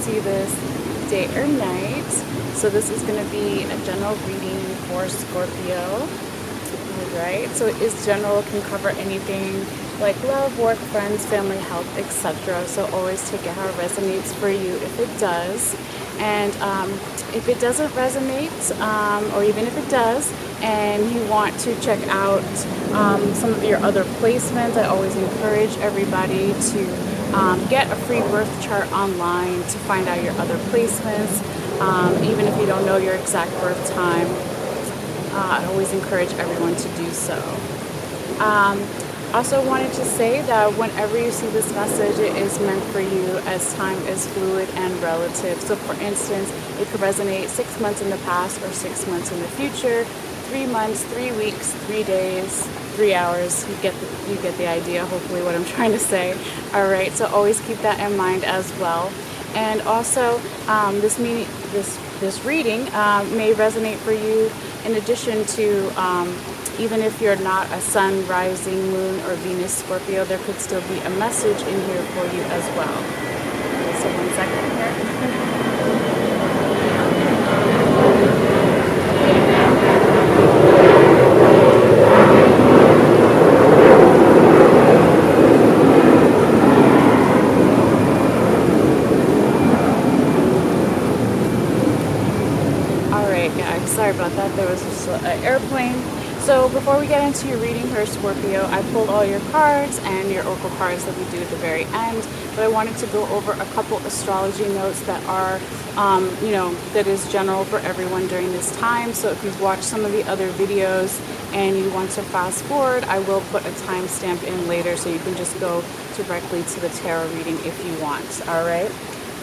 see this day or night. So this is going to be a general reading for Scorpio. Alright, so it is general, can cover anything like love, work, friends, family, health, etc. So always take it how it resonates for you if it does. And if it doesn't resonate, or even if it does, and you want to check out some of your other placements, I always encourage everybody to get a free birth chart online to find out your other placements, even if you don't know your exact birth time. I always encourage everyone to do so. Also wanted to say that whenever you see this message, it is meant for you, as time is fluid and relative. So for instance, it could resonate 6 months in the past or 6 months in the future, 3 months, 3 weeks, 3 days, 3 hours. You get the idea, hopefully, what I'm trying to say. All right, so always keep that in mind as well. And also, this reading may resonate for you in addition to, even if you're not a sun, rising, moon, or Venus Scorpio, there could still be a message in here for you as well. Okay, so 1 second here. Sorry about that, there was just an airplane. So before we get into your reading for Scorpio, I pulled all your cards and your oracle cards that we do at the very end, but I wanted to go over a couple astrology notes that are, that is general for everyone during this time. So if you've watched some of the other videos and you want to fast forward, I will put a timestamp in later so you can just go directly to the tarot reading if you want, all right?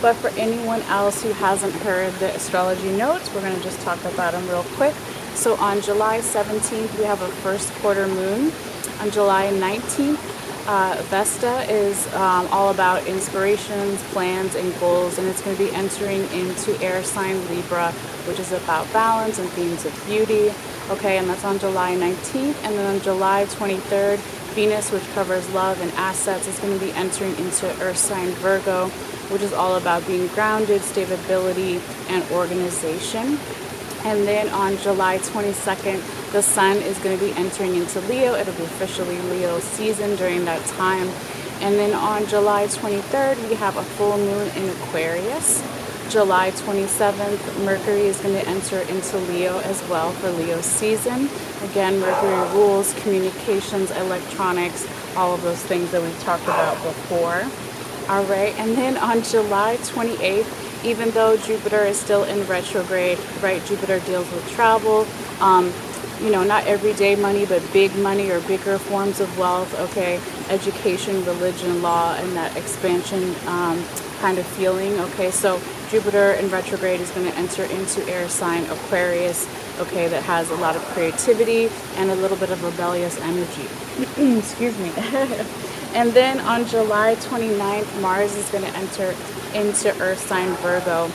But for anyone else who hasn't heard the astrology notes, we're going to just talk about them real quick. So on July 17th, we have a first quarter moon. On July 19th, Vesta is all about inspirations, plans, and goals, and it's going to be entering into air sign Libra, which is about balance and themes of beauty. Okay, and that's on July 19th. And then on July 23rd, Venus, which covers love and assets, is going to be entering into earth sign Virgo, which is all about being grounded, stability, and organization. And then on July 22nd, the sun is going to be entering into Leo. It'll be officially Leo season during that time. And then on July 23rd, we have a full moon in Aquarius. July 27th, Mercury is going to enter into Leo as well for Leo season. Again, Mercury rules communications, electronics, all of those things that we've talked about before. All right, and then on July 28th, even though Jupiter is still in retrograde, right, Jupiter deals with travel, not everyday money, but big money or bigger forms of wealth, okay, education, religion, law, and that expansion kind of feeling, okay, so Jupiter in retrograde is going to enter into air sign Aquarius, okay, that has a lot of creativity and a little bit of rebellious energy. Excuse me. And then on July 29th, Mars is going to enter into earth sign Virgo.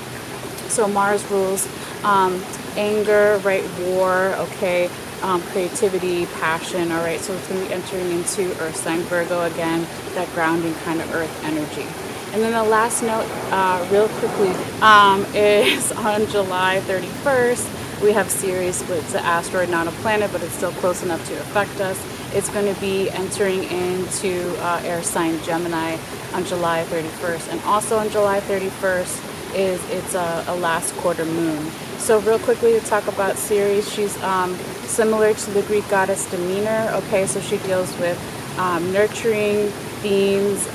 So Mars rules anger, right, war, okay, creativity, passion, all right. So it's going to be entering into earth sign Virgo again, that grounding kind of earth energy. And then the last note, real quickly, is on July 31st, we have Ceres, which is an asteroid, not a planet, but it's still close enough to affect us. It's going to be entering into air sign Gemini on July 31st. And also on July 31st it's a last quarter moon. So real quickly to talk about Ceres, she's similar to the Greek goddess Demeter. Okay, so she deals with nurturing themes,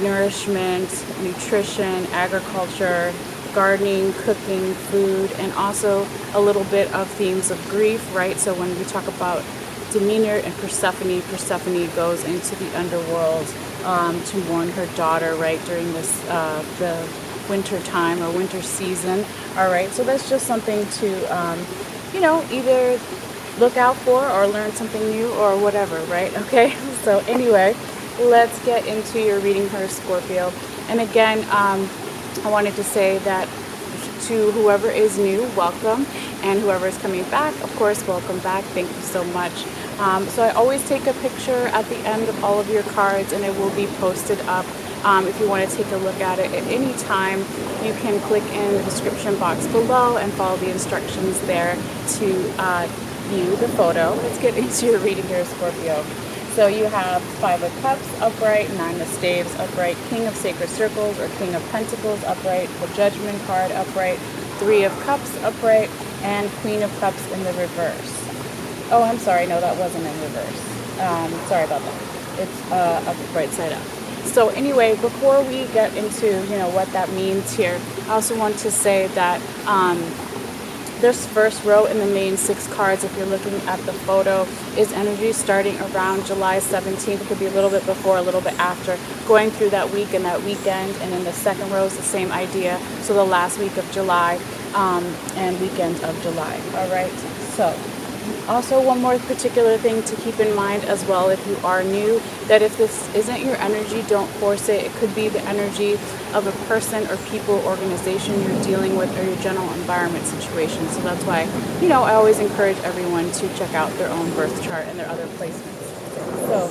nourishment, nutrition, agriculture, gardening, cooking, food, and also a little bit of themes of grief, right? So when we talk about Demeter and Persephone, Persephone goes into the underworld to mourn her daughter, right, during this the winter time or winter season. All right, so that's just something to either look out for or learn something new or whatever, right? Okay, so anyway, let's get into your reading for Scorpio. And again, I wanted to say that to whoever is new, welcome, and whoever is coming back, of course, welcome back. Thank you so much. So I always take a picture at the end of all of your cards, and it will be posted up If you want to take a look at it at any time, you can click in the description box below and follow the instructions there to view the photo. Let's get into your reading here, Scorpio. So you have 5 of Cups upright, 9 of Staves upright, King of Sacred Circles or King of Pentacles upright, the Judgment card upright, 3 of Cups upright, and Queen of Cups in the reverse. Oh, I'm sorry. No, that wasn't in reverse. Sorry about that. It's up right side up. So anyway, before we get into, what that means here, I also want to say that this first row in the main 6 cards, if you're looking at the photo, is energy starting around July 17th. It could be a little bit before, a little bit after, going through that week and that weekend. And then the second row is the same idea. So the last week of July and weekend of July. All right. So also one more particular thing to keep in mind as well, if you are new, that if this isn't your energy, don't force it. It could be the energy of a person or people, organization you're dealing with, or your general environment situation. So that's why, I always encourage everyone to check out their own birth chart and their other placements. So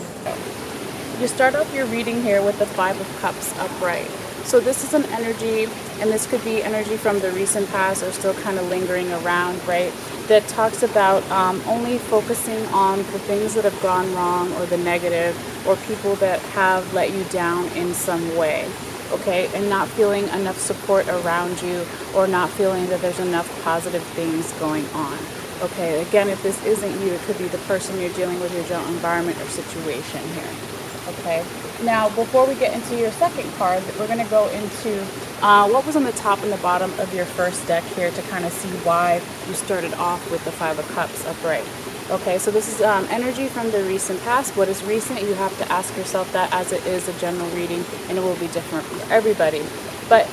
you start off your reading here with the 5 of Cups upright. So this is an energy, and this could be energy from the recent past or still kind of lingering around, right? That talks about only focusing on the things that have gone wrong or the negative, or people that have let you down in some way, okay? And not feeling enough support around you, or not feeling that there's enough positive things going on, okay? Again, if this isn't you, it could be the person you're dealing with, your general environment or situation here. Okay, now before we get into your second card, we're going to go into what was on the top and the bottom of your first deck here to kind of see why you started off with the 5 of Cups upright. Okay, so this is energy from the recent past. What is recent? You have to ask yourself that, as it is a general reading and it will be different for everybody. But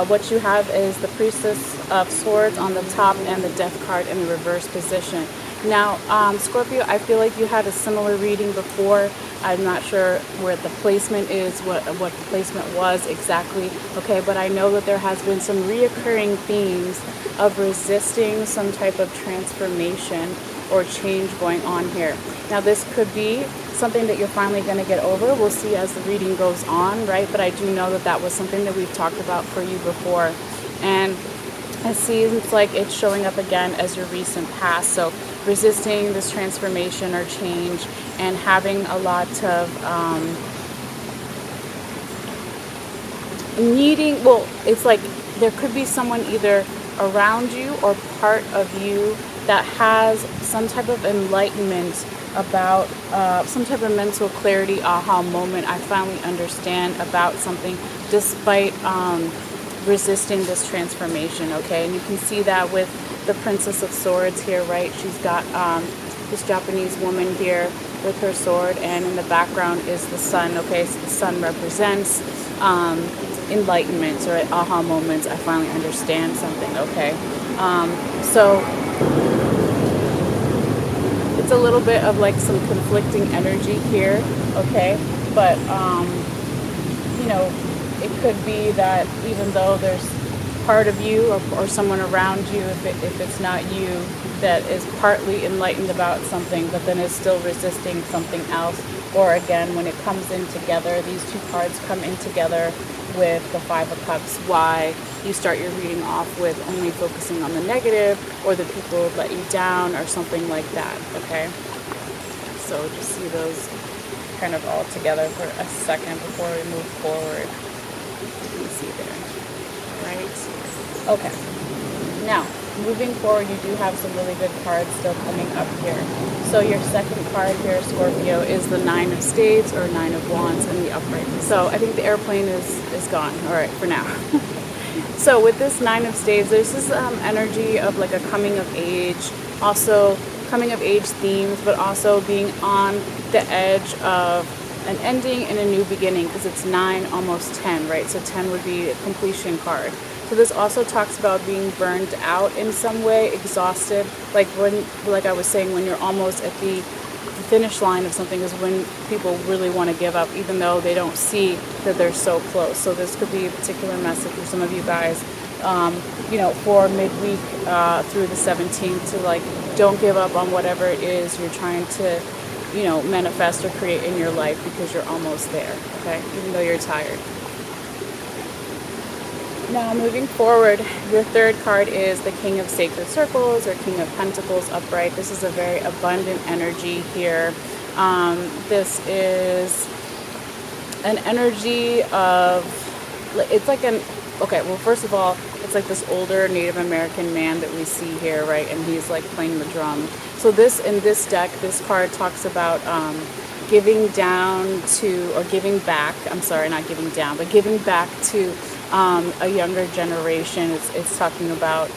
what you have is the Priestess of Swords on the top and the Death card in the reverse position. Now, Scorpio, I feel like you had a similar reading before. I'm not sure where the placement is, what the placement was exactly, okay, but I know that there has been some reoccurring themes of resisting some type of transformation or change going on here. Now, this could be something that you're finally going to get over. We'll see as the reading goes on, right? But I do know that that was something that we've talked about for you before. And it seems like it's showing up again as your recent past. So resisting this transformation or change and having a lot of needing, well, it's like there could be someone either around you or part of you that has some type of enlightenment about some type of mental clarity, aha moment. I finally understand about something despite resisting this transformation, okay? And you can see that with the Princess of Swords here, right? She's got this Japanese woman here with her sword, and in the background is the sun, okay? So the sun represents enlightenment or aha moments. I finally understand something, okay? So it's a little bit of like some conflicting energy here, okay? But, it could be that even though there's part of you or someone around you, if it's not you, that is partly enlightened about something, but then is still resisting something else. Or again, when it comes in together, these two cards come in together with the 5 of Cups, why you start your reading off with only focusing on the negative or the people who let you down or something like that, okay? So just see those kind of all together for a second before we move forward. You can see there, right? Okay. Now, moving forward, you do have some really good cards still coming up here. So your second card here, Scorpio, is the 9 of Spades or 9 of Wands in the upright. So I think the airplane is gone, all right, for now. So with this 9 of Spades, there's this energy of like a coming of age, also coming of age themes, but also being on the edge of an ending and a new beginning, because it's 9, almost 10, right? So 10 would be a completion card. So this also talks about being burned out in some way, exhausted, like I was saying, when you're almost at the finish line of something is when people really want to give up, even though they don't see that they're so close. So this could be a particular message for some of you guys, for midweek through the 17th, to like, don't give up on whatever it is you're trying to manifest or create in your life, because you're almost there, okay? Even though you're tired. Now moving forward, your third card is the King of Sacred Circles or King of Pentacles upright. This is a very abundant energy here. This is an energy of, it's like an, okay, well, first of all, it's like this older Native American man that we see here, right? And he's like playing the drum. So this, in this deck, this card talks about giving down to, or giving back, I'm sorry, not giving down, but giving back to a younger generation. It's talking about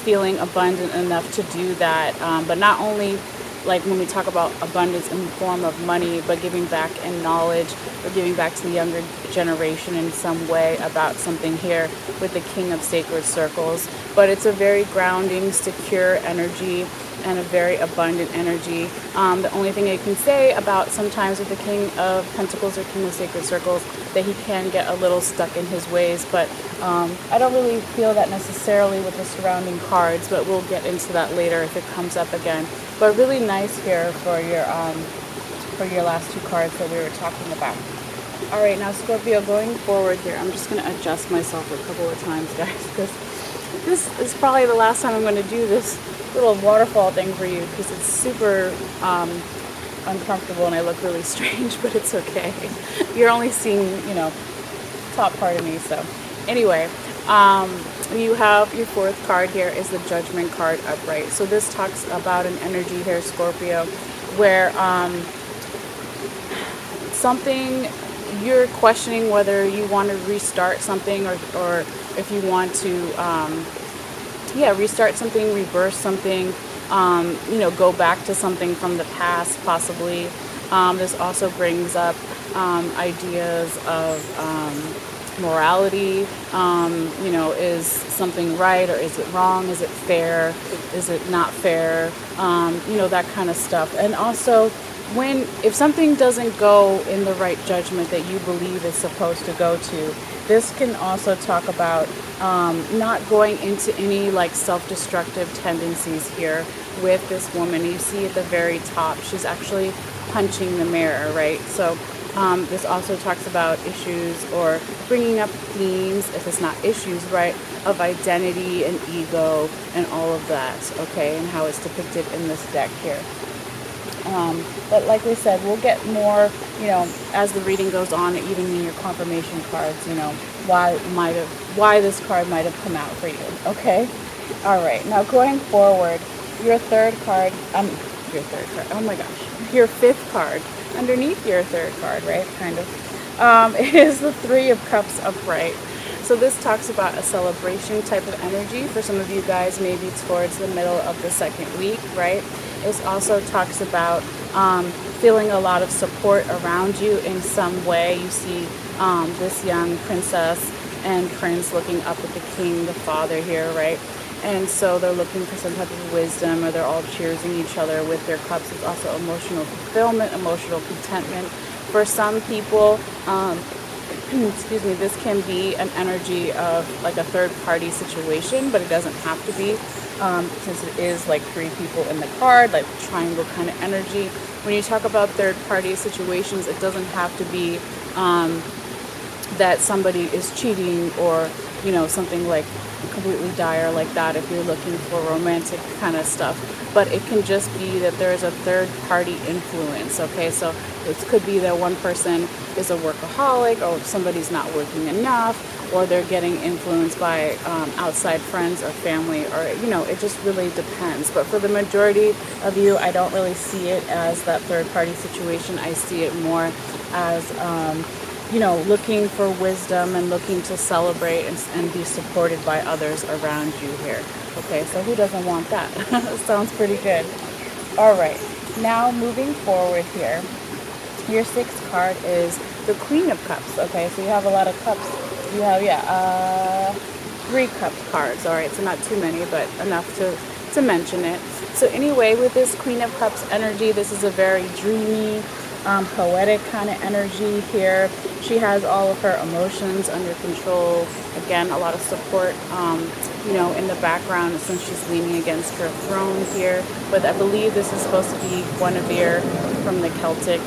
feeling abundant enough to do that, but not only like when we talk about abundance in the form of money, but giving back in knowledge or giving back to the younger generation in some way about something here with the King of Sacred Circles. But it's a very grounding, secure energy and a very abundant energy. The only thing I can say about sometimes with the King of Pentacles or King of Sacred Circles, that he can get a little stuck in his ways, but I don't really feel that necessarily with the surrounding cards, but we'll get into that later if it comes up again. But really nice here for your last two cards that we were talking about. All right, now Scorpio, going forward here, I'm just going to adjust myself a couple of times, guys, because this is probably the last time I'm going to do this little waterfall thing for you, because it's super uncomfortable and I look really strange, but it's okay. You're only seeing, you know, top part of me. So anyway, you have your fourth card here is the Judgment card upright. So this talks about an energy here, Scorpio, where something you're questioning whether you want to restart something or if you want to restart something, reverse something, you know, go back to something from the past possibly. This also brings up ideas of morality. You know, is something right or is it wrong? Is it fair? Is it not fair? You know, that kind of stuff. And also, if something doesn't go in the right judgment that you believe is supposed to go to, this can also talk about not going into any like self-destructive tendencies here with this woman. You see at the very top, she's actually punching the mirror, right? So this also talks about issues or bringing up themes, if it's not issues, right, of identity and ego and all of that, okay, and how it's depicted in this deck here. But like we said, we'll get more, you know, as the reading goes on, even in your confirmation cards, you know, why this card might have come out for you, okay? All right, now going forward, your fifth card, your fifth card, underneath your third card, right, kind of, is the Three of Cups upright. So this talks about a celebration type of energy for some of you guys, maybe towards the middle of the second week, right? It also talks about feeling a lot of support around you in some way. You see this young princess and prince looking up at the king, the father here, right? And so they're looking for some type of wisdom, or they're all cheersing each other with their cups. It's also emotional fulfillment, emotional contentment. For some people, excuse me, this can be an energy of like a third party situation, but it doesn't have to be, since it is like three people in the card, like triangle kind of energy. When you talk about third party situations, it doesn't have to be that somebody is cheating or, you know, something like completely dire like that if you're looking for romantic kind of stuff. But it can just be that there's a third party influence, okay? So it could be that one person is a workaholic, or somebody's not working enough, or they're getting influenced by outside friends or family, or, you know, it just really depends. But for the majority of you, I don't really see it as that third party situation. I see it more as you know, looking for wisdom and looking to celebrate and be supported by others around you here. Okay, so who doesn't want that? Sounds pretty good. All right, now moving forward here, your sixth card is the Queen of Cups. Okay, so you have a lot of cups. You have, 3 cup cards. All right, so not too many, but enough to mention it. So anyway, with this Queen of Cups energy, this is a very dreamy, poetic kind of energy here. She has all of her emotions under control. Again, a lot of support, you know, in the background since she's leaning against her throne here. But I believe this is supposed to be Guinevere from the Celtic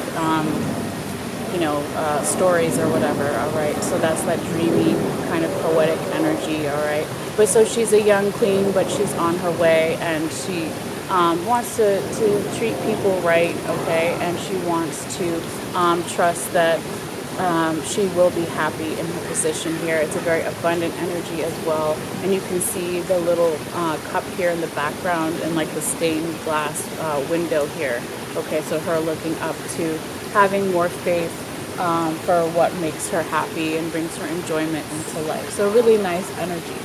stories or whatever, all right? So that's that dreamy kind of poetic energy, all right? But so she's a young queen, but she's on her way, and she wants to treat people right, okay? And she wants to trust that she will be happy in her position here. It's a very abundant energy as well. And you can see the little cup here in the background and like the stained glass window here. Okay, so her looking up to having more faith for what makes her happy and brings her enjoyment into life. So really nice energy.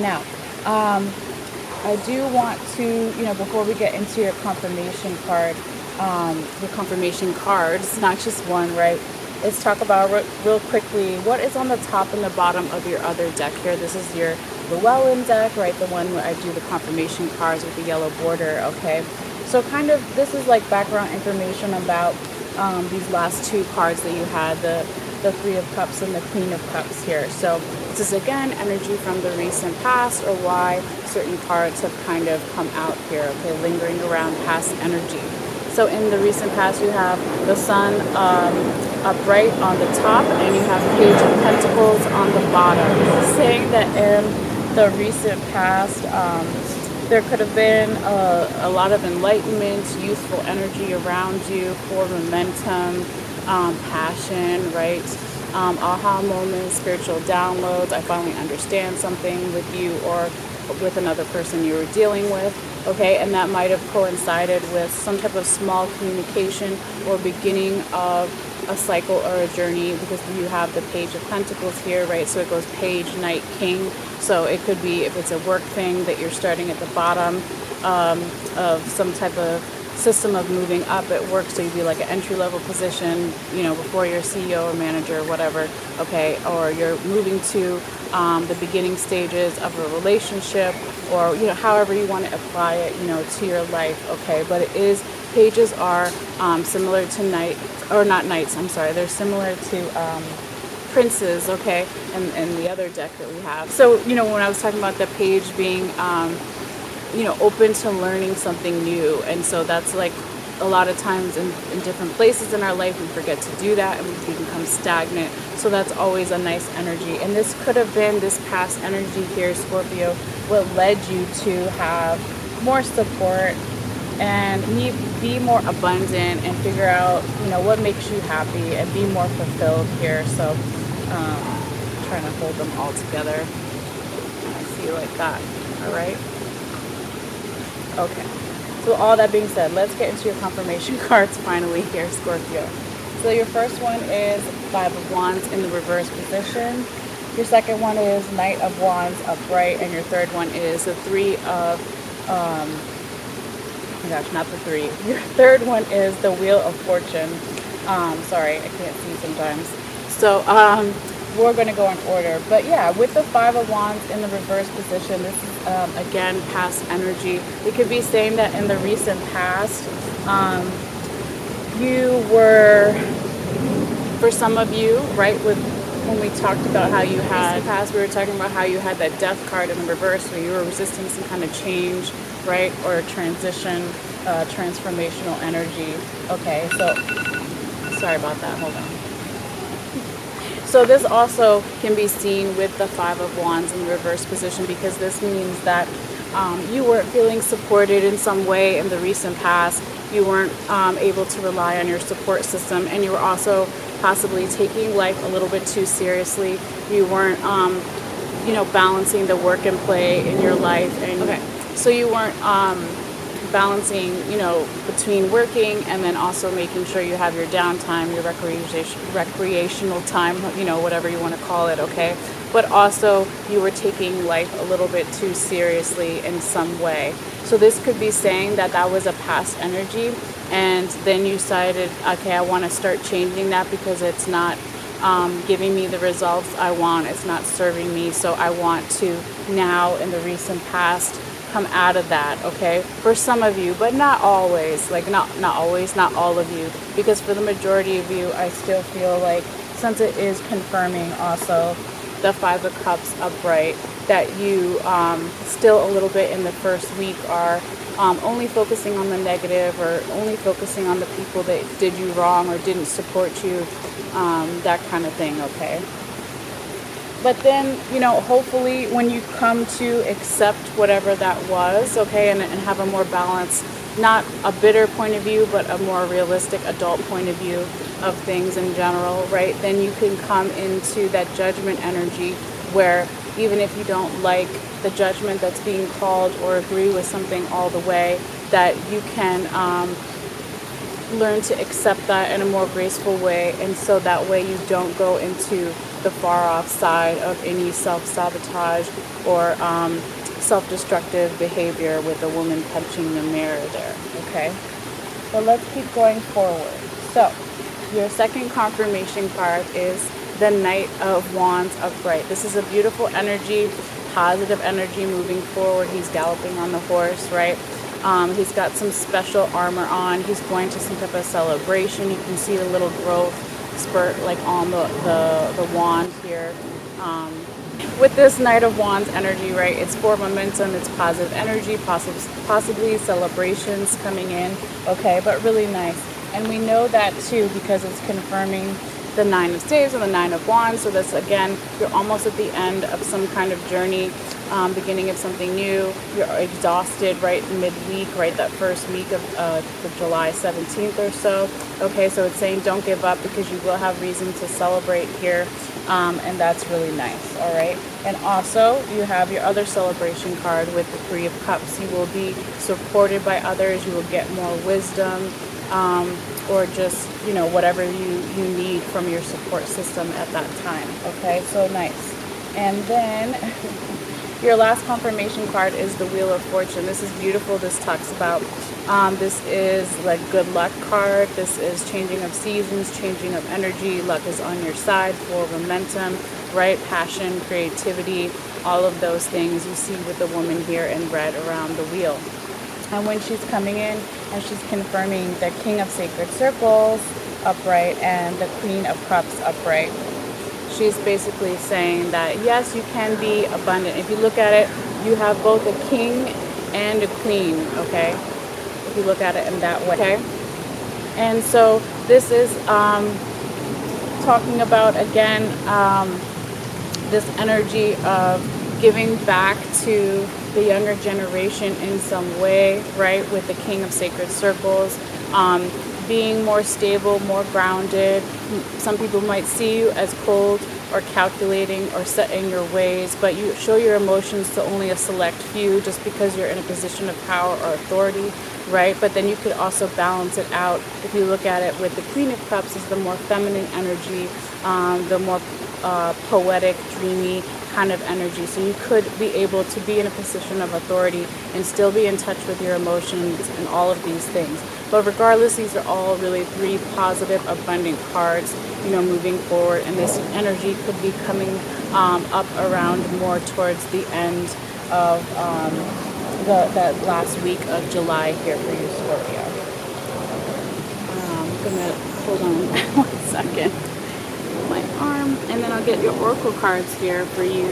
Now, I do want to, before we get into your confirmation card, your confirmation cards, not just one, right? Let's talk about real quickly what is on the top and the bottom of your other deck here. This is your Llewellyn deck, right? The one where I do the confirmation cards with the yellow border, okay? So kind of this is like background information about these last two cards that you had, the Three of Cups and the Queen of Cups here. So this is again energy from the recent past, or why certain cards have kind of come out here, okay, lingering around past energy. So in the recent past, you have the Sun upright on the top, and you have Page of Pentacles on the bottom, saying that in the recent past, there could have been a lot of enlightenment, youthful energy around you, for momentum, passion, right? Aha moments, spiritual downloads. I finally understand something with you or with another person you were dealing with. Okay, and that might have coincided with some type of small communication or beginning of a cycle or a journey, because you have the Page of Pentacles here, right? So it goes Page, Knight, King. So it could be, if it's a work thing, that you're starting at the bottom of some type of system of moving up at work. So you'd be like an entry-level position, before you're CEO or manager or whatever, okay? Or you're moving to the beginning stages of a relationship, or however you want to apply it, to your life, okay? But it is, pages are similar to knight, or not knights, I'm sorry, they're similar to princes, okay, and the other deck that we have. So when I was talking about the page being open to learning something new, and so that's like a lot of times in different places in our life we forget to do that, and we become stagnant. So that's always a nice energy. And this could have been, this past energy here, Scorpio, what led you to have more support and be more abundant and figure out what makes you happy and be more fulfilled here. So trying to hold them all together. I see like that. All right. Okay. So all that being said, let's get into your confirmation cards finally here, Scorpio. So your first one is Five of Wands in the reverse position. Your second one is Knight of Wands upright, and your third one is the Three of oh my gosh, not the three. Your third one is the Wheel of Fortune. Sorry, I can't see sometimes. So we're going to go in order. But yeah, with the Five of Wands in the reverse position, this is, again, past energy. It could be saying that in the recent past, you were, for some of you, right, when we talked about how you had, past, we were talking about how you had that Death card in the reverse, where you were resisting some kind of change, right, or transition, transformational energy. Okay, so, sorry about that, hold on. So this also can be seen with the Five of Wands in the reverse position, because this means that you weren't feeling supported in some way in the recent past. You weren't able to rely on your support system, and you were also possibly taking life a little bit too seriously. You weren't, balancing the work and play in your life, and okay, so you weren't balancing, between working and then also making sure you have your downtime, your recreational time, whatever you want to call it, okay? But also you were taking life a little bit too seriously in some way. So this could be saying that that was a past energy, and then you decided, okay, I want to start changing that because it's not giving me the results I want. It's not serving me. So I want to now, in the recent past, come out of that, okay? For some of you, but not always, like not always, not all of you, because for the majority of you, I still feel like, since it is confirming also the Five of Cups upright, that you still a little bit in the first week are only focusing on the negative, or only focusing on the people that did you wrong or didn't support you, that kind of thing, okay? But then, you know, hopefully when you come to accept whatever that was, okay, and have a more balanced, not a bitter point of view, but a more realistic adult point of view of things in general, right? Then you can come into that judgment energy where even if you don't like the judgment that's being called or agree with something all the way, that you can learn to accept that in a more graceful way, and so that way you don't go into the far off side of any self-sabotage or self-destructive behavior with a woman punching the mirror there, okay? But let's keep going forward. So your second confirmation card is the Knight of Wands upright. This is a beautiful energy, positive energy moving forward. He's galloping on the horse, right? He's got some special armor on. He's going to some type of celebration. You can see the little growth spurt like on the wand here. With this Knight of Wands energy, right, it's for momentum, it's positive energy, possibly celebrations coming in, okay, but really nice. And we know that too because it's confirming the Nine of Staves and the Nine of Wands. So that's, again, you're almost at the end of some kind of journey, beginning of something new. You're exhausted, right, midweek, right, that first week of July 17th or so. Okay, so it's saying don't give up because you will have reason to celebrate here. And that's really nice, all right? And also, you have your other celebration card with the Three of Cups. You will be supported by others. You will get more wisdom, or just, you know, whatever you need from your support system at that time, okay? So nice. And then your last confirmation card is the Wheel of Fortune. This is beautiful. This talks about, this is like good luck card. This is changing of seasons, changing of energy. Luck is on your side for momentum, right? Passion, creativity, all of those things you see with the woman here in red around the wheel. And when she's coming in and she's confirming the King of Sacred Circles upright and the Queen of Cups upright, she's basically saying that yes, you can be abundant. If you look at it, you have both a king and a queen, okay? If you look at it in that way, okay? And so this is talking about, again, this energy of giving back to the younger generation in some way, right? With the King of Sacred Circles, being more stable, more grounded. Some people might see you as cold or calculating or set in your ways, but you show your emotions to only a select few just because you're in a position of power or authority, right? But then you could also balance it out. If you look at it with the Queen of Cups, is the more feminine energy, the more poetic, dreamy kind of energy. So you could be able to be in a position of authority and still be in touch with your emotions and all of these things. But regardless, these are all really three positive, abundant cards, you know, moving forward. And this energy could be coming up around more towards the end of that last week of July here for you, Scorpio. I'm gonna hold on 1 second. My arm, and then I'll get your oracle cards here for you.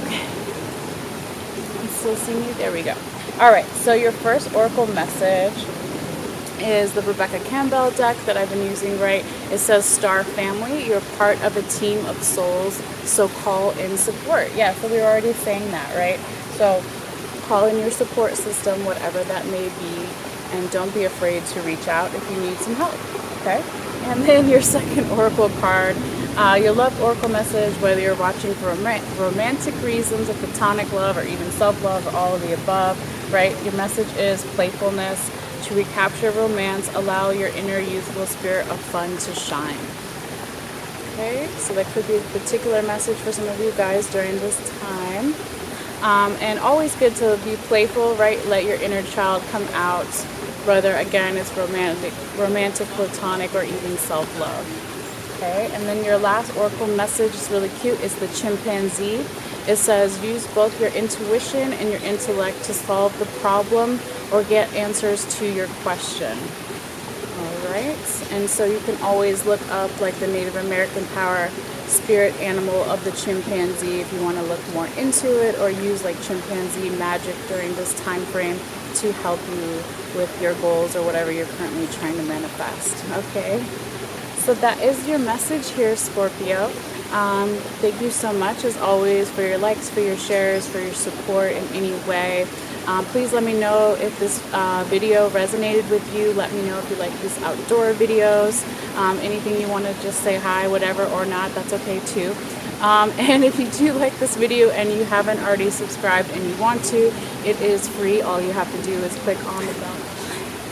Okay. You still see me? There we go. All right, so your first oracle message is the Rebecca Campbell deck that I've been using, right? It says Star Family, you're part of a team of souls, so call in support. Yeah, so we were already saying that, right? So call in your support system, whatever that may be, and don't be afraid to reach out if you need some help, okay? And then your second oracle card, your love oracle message, whether you're watching for romantic reasons, a platonic love, or even self-love, or all of the above, right? Your message is playfulness. To recapture romance, allow your inner youthful spirit of fun to shine. Okay, so that could be a particular message for some of you guys during this time. And always good to be playful, right? Let your inner child come out, whether, again, it's romantic, platonic, or even self-love. Okay, and then your last oracle message is really cute. It's the chimpanzee. It says, use both your intuition and your intellect to solve the problem or get answers to your question. All right. right? And so you can always look up like the Native American power spirit animal of the chimpanzee if you want to look more into it, or use like chimpanzee magic during this time frame to help you with your goals or whatever you're currently trying to manifest. Okay, so that is your message here, Scorpio. Thank you so much as always for your likes, for your shares, for your support in any way. Please let me know if this video resonated with you. Let me know if you like these outdoor videos. Anything you want to just say hi, whatever, or not, that's okay too. And if you do like this video and you haven't already subscribed and you want to, it is free. All you have to do is click on the bell.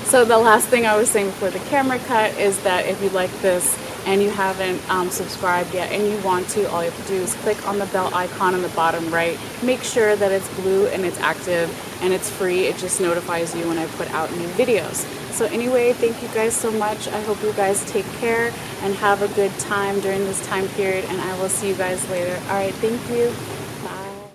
So the last thing I was saying before the camera cut is that if you like this and you haven't subscribed yet and you want to, all you have to do is click on the bell icon on the bottom right. Make sure that it's blue and it's active and it's free. It just notifies you when I put out new videos. So anyway, thank you guys so much. I hope you guys take care and have a good time during this time period, and I will see you guys later. All right, thank you.